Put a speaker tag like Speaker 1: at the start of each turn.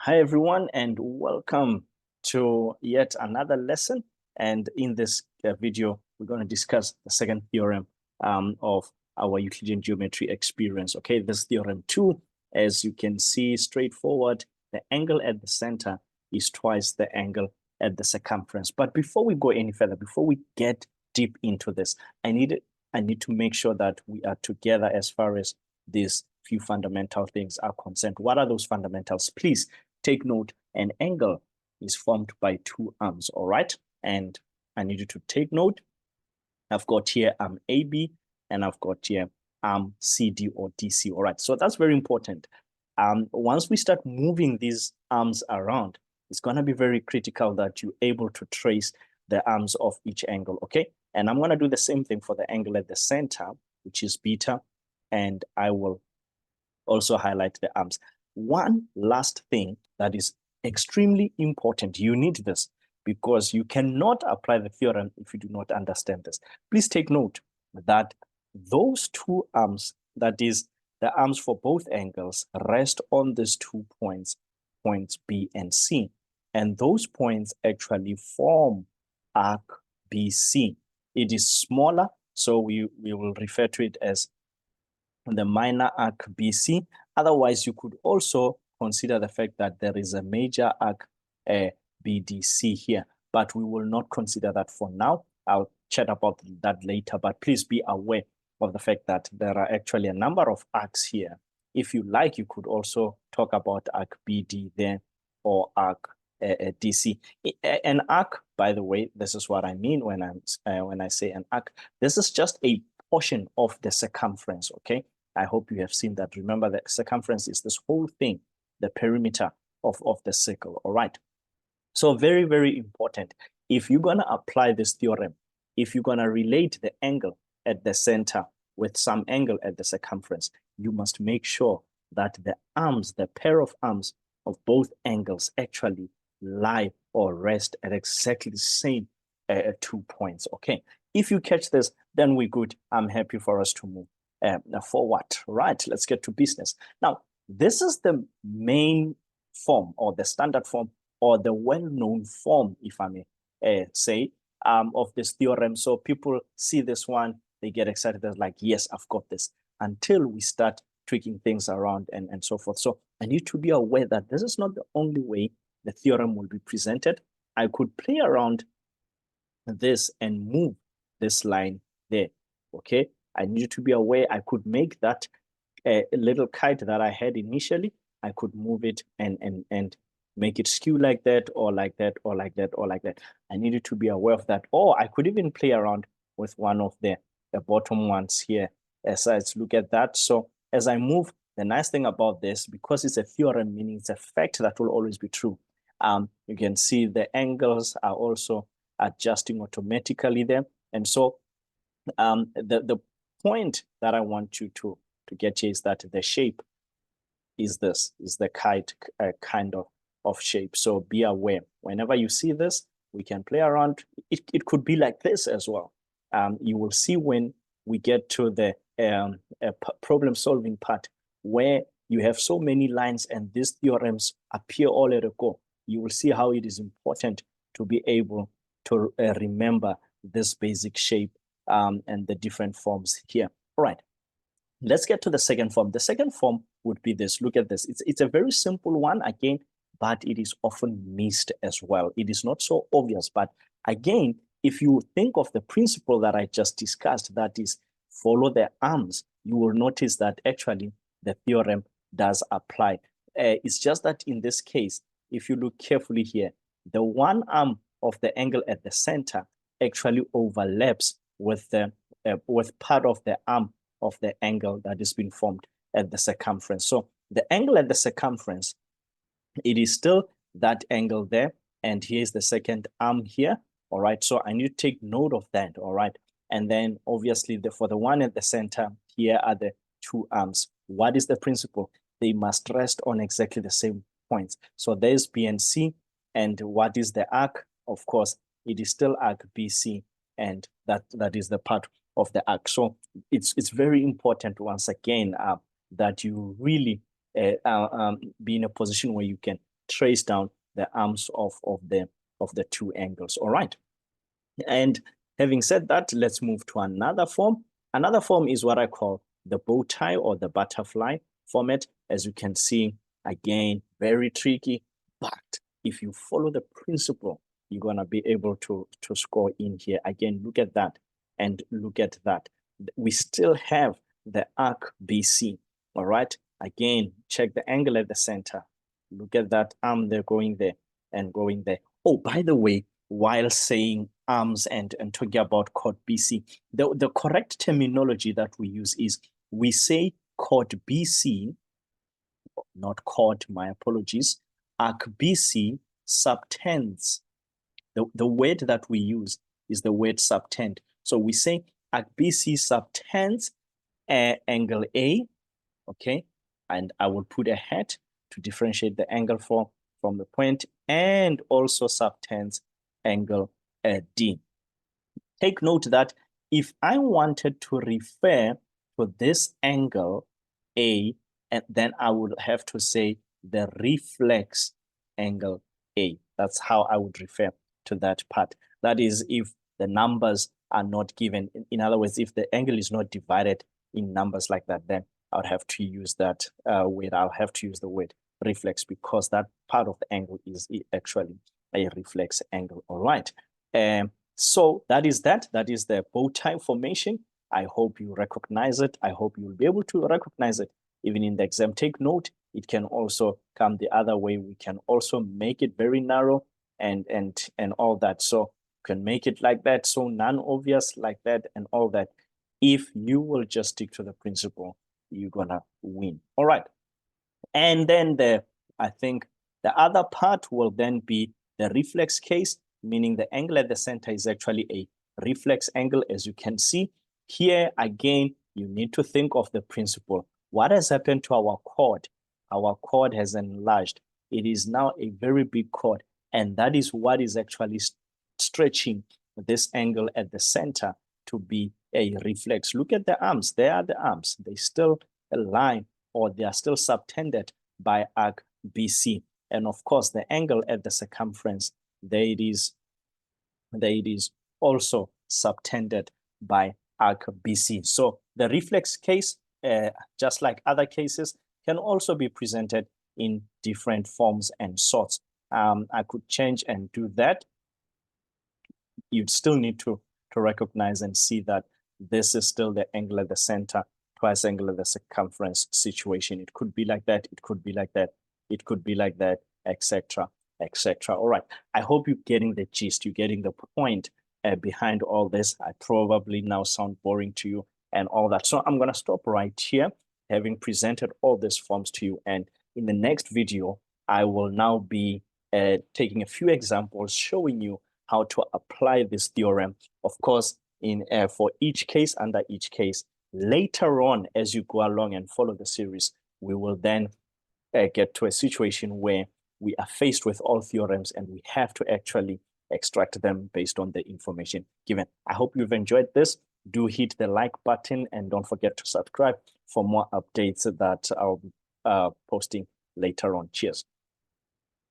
Speaker 1: Hi, everyone, and welcome to yet another lesson. And in this video, we're going to discuss the second theorem of our Euclidean geometry experience. Okay, this theorem 2, as you can see, straightforward, the angle at the center is twice the angle at the circumference. But before we go any further, before we get deep into this, I need to make sure that we are together as far as these few fundamental things are concerned. What are those fundamentals? Please take note, an angle is formed by two arms, all right? And I need you to take note. I've got here arm AB, and I've got here arm CD or DC, all right? So that's very important. Once we start moving these arms around, it's going to be very critical that you're able to trace the arms of each angle, okay? And I'm going to do the same thing for the angle at the center, which is beta, and I will also highlight the arms. One last thing that is extremely important, you need this because you cannot apply the theorem if you do not understand this. Please take note that those two arms, that is the arms for both angles, rest on these 2 points, points B and C. And those points actually form arc BC. It is smaller, so we will refer to it as the minor arc BC. Otherwise, you could also consider the fact that there is a major arc BDC here, but we will not consider that for now. I'll chat about that later, but please be aware of the fact that there are actually a number of arcs here. If you like, you could also talk about arc BD there or arc DC. An arc, by the way, this is what I mean when I say an arc. This is just a portion of the circumference, okay? I hope you have seen that. Remember, the circumference is this whole thing, the perimeter of the circle, all right? So very, very important. If you're going to apply this theorem, if you're going to relate the angle at the center with some angle at the circumference, you must make sure that the arms, the pair of arms of both angles actually lie or rest at exactly the same 2 points, okay? If you catch this, then we're good. I'm happy for us to move forward. Right, let's get to business. Now, this is the main form or the standard form or the well-known form, if I may say, of this theorem. So people see this one, they get excited. They're like, yes, I've got this, until we start tweaking things around and so forth. So I need to be aware that this is not the only way the theorem will be presented. I could play around this and move this line there, okay? I need to be aware I could make that little kite that I had initially, I could move it and make it skew like that, or like that, or like that, or like that. I needed to be aware of that. Or I could even play around with one of the bottom ones here. As let's look at that. So as I move, the nice thing about this, because it's a theorem, meaning it's a fact that will always be true. You can see the angles are also adjusting automatically there. And so the point that I want you to get here is that the shape is this, is the kite kind of shape. So be aware. Whenever you see this, we can play around. It could be like this as well. You will see when we get to the problem solving part, where you have so many lines and these theorems appear all at a go. You will see how it is important to be able to remember this basic shape and the different forms here. All right, let's get to the second form. The second form would be this. Look at this. It's a very simple one, again, but it is often missed as well. It is not so obvious, but again, if you think of the principle that I just discussed, that is follow the arms, you will notice that actually the theorem does apply. It's just that in this case, if you look carefully here, the one arm of the angle at the center actually overlaps with the with part of the arm of the angle that is being formed at the circumference. So the angle at the circumference, it is still that angle there, and here's the second arm here. All right, so I need to take note of that. All right, and then obviously for the one at the center, here are the two arms. What is the principle? They must rest on exactly the same points. So there's B and C, and what is the arc? Of course, it is still arc BC, and that is the part of the arc. So it's very important, once again, that you really be in a position where you can trace down the arms of the two angles. All right. And having said that, let's move to another form. Another form is what I call the bow tie or the butterfly format. As you can see, again, very tricky, but if you follow the principle, you're going to be able to score in here. Again, look at that and look at that. We still have the arc BC. All right. Again, check the angle at the center. Look at that arm there going there and going there. Oh, by the way, while saying arms and talking about chord BC, the correct terminology that we use is we say chord BC, not chord, my apologies, arc BC subtends. The word that we use is the word subtend. So we say arc BC subtends angle A, okay? And I will put a hat to differentiate the angle from the point, and also subtends angle D. Take note that if I wanted to refer to this angle A, and then I would have to say the reflex angle A. That's how I would refer to that part. That is, if the numbers are not given. In other words, if the angle is not divided in numbers like that, then I would have to use that word. I'll have to use the word reflex, because that part of the angle is actually a reflex angle. All right. So that is the bow tie formation. I hope you recognize it. I hope you will be able to recognize it even in the exam. Take note, it can also come the other way. We can also make it very narrow and all that. So you can make it like that, so non-obvious like that and all that. If you will just stick to the principle, you're gonna win. All right. And then I think the other part will then be the reflex case, meaning the angle at the center is actually a reflex angle. As you can see here, again, you need to think of the principle. What has happened to our chord? Our chord has enlarged. It is now a very big chord, and that is what is actually stretching this angle at the center to be a reflex. Look at the arms. There are the arms. They still align, or they are still subtended by arc BC. And of course, the angle at the circumference, there it is also subtended by arc BC. So the reflex case, just like other cases, can also be presented in different forms and sorts. I could change and do that. You'd still need to recognize and see that this is still the angle at the center, twice angle at the circumference situation. It could be like that, it could be like that, it could be like that, etc., etc. All right. I hope you're getting the gist, you're getting the point behind all this. I probably now sound boring to you and all that. So I'm going to stop right here, having presented all these forms to you. And in the next video, I will now be taking a few examples showing you how to apply this theorem. Of course, in for each case, under each case. Later on, as you go along and follow the series, we will then get to a situation where we are faced with all theorems and we have to actually extract them based on the information given. I hope you've enjoyed this. Do hit the like button and don't forget to subscribe for more updates that I'll be posting later on. Cheers.